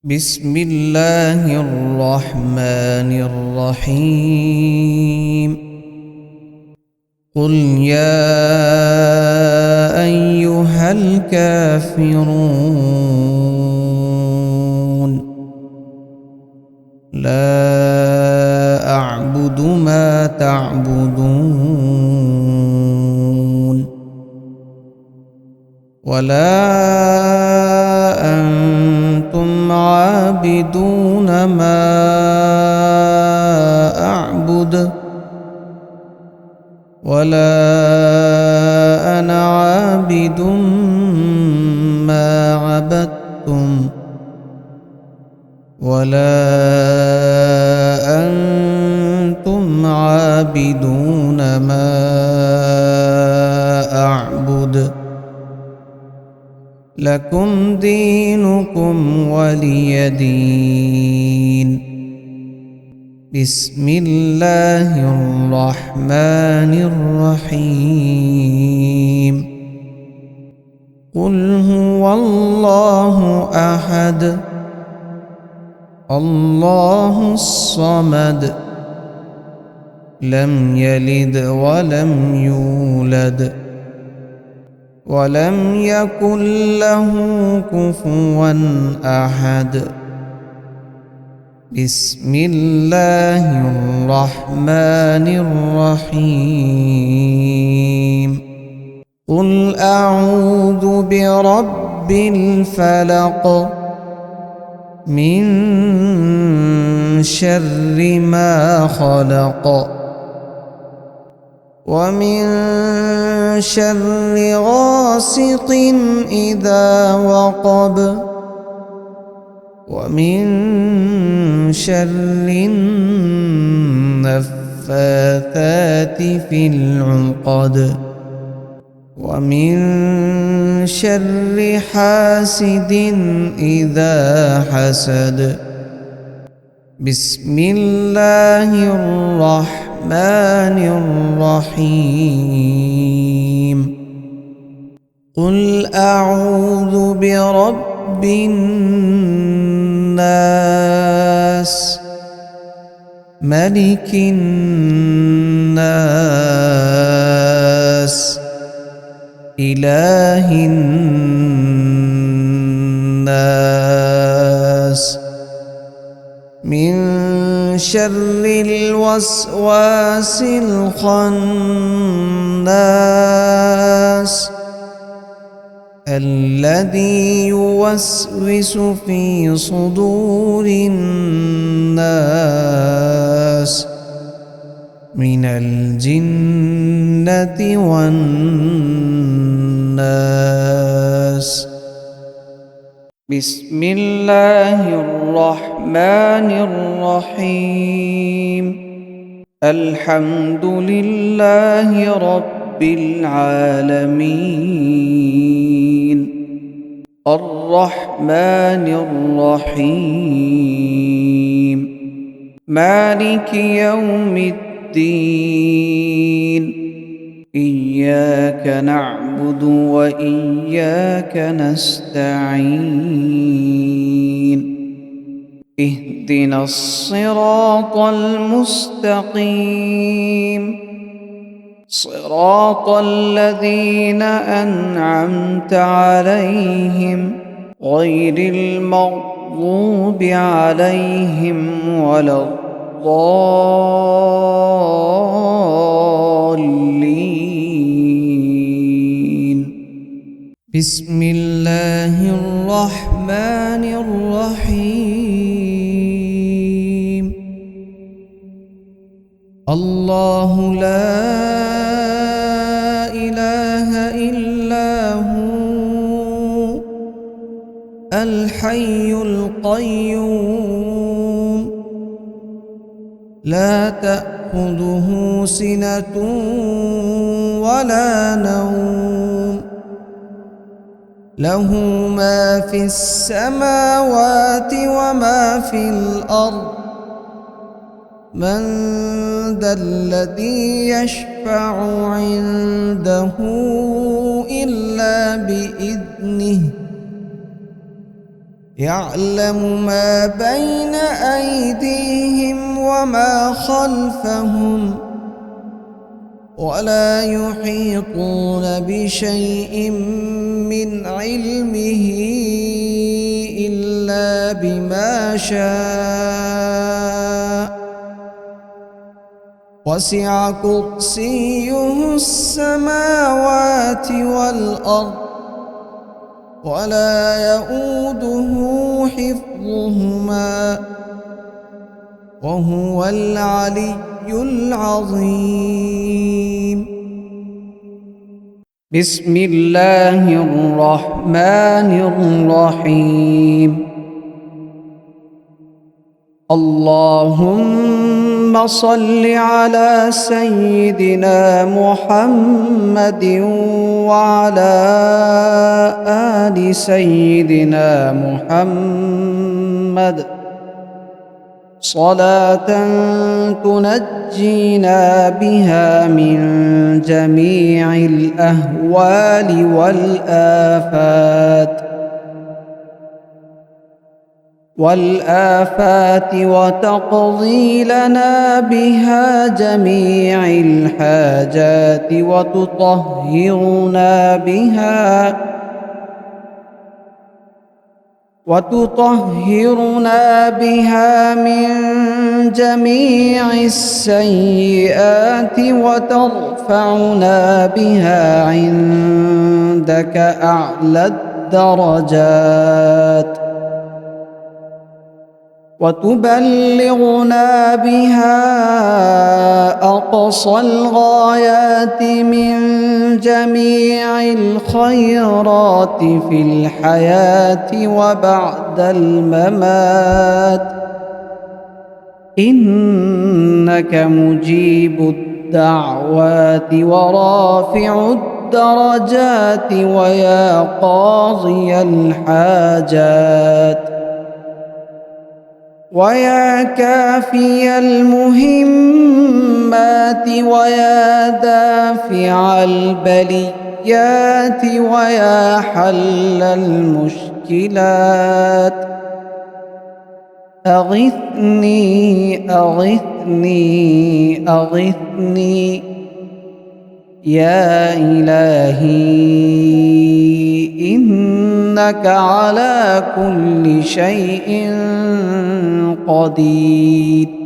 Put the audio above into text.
بسم الله الرحمن الرحيم. قل يا أيها الكافرون لا أعبد ما تعبدون ولا أنتم عابدون ما أعبد ولا أنا عابد ما عبدتم ولا أنتم عابدون ما أعبد لكم دينكم ولي دين. بسم الله الرحمن الرحيم. قل هو الله أحد الله الصمد لم يلد ولم يولد ولم يكن له كفوا أحد. بسم الله الرحمن الرحيم. قل أعوذ برب الفلق من شر ما خلق ومن شر غاسق إذا وقب ومن شر النفاثات في العقد ومن شر حاسد إذا حسد. بسم الله الرحمن الرحيم. قل أعوذ برب الناس ملك الناس إله الناس من شر الوسواس الخناس الذي يوسوس في صدور الناس من الجنة والناس. بسم الله الرحمن الرحيم. الحمد لله رب العالمين الرحمن الرحيم مالك يوم الدين إياك نعبد وإياك نستعين اهدنا الصراط المستقيم صراط الذين أنعمت عليهم غير المغضوب عليهم ولا الضالين. بسم الله الرحمن الرحيم. الله لا إله إلا هو الحي القيوم لا تأخذه سنة ولا نوم له ما في السماوات وما في الأرض من ذا الذي يشفع عنده إلا بإذنه يعلم ما بين أيديهم وما خلفهم ولا يحيطون بشيء من علمه إلا بما شاء وسع كرسيه السماوات والأرض ولا يؤوده حفظهما وهو العلي العظيم. بسم الله الرحمن الرحيم. اللهم صل على سيدنا محمد وعلى آل سيدنا محمد صلاة تنجينا بها من جميع الأهوال والآفات وتقضي لنا بها جميع الحاجات وتطهرنا بها من جميع السيئات وترفعنا بها عندك أعلى الدرجات وتبلغنا بها أقصى الغايات من جميع الخيرات في الحياة وبعد الممات إنك مجيب الدعوات ورافع الدرجات ويا قاضي الحاجات ويا كافي المهمات ويا دافع البليات ويا حل المشكلات أغثني أغثني أغثني يا إلهي إنك على كل شيء قدير.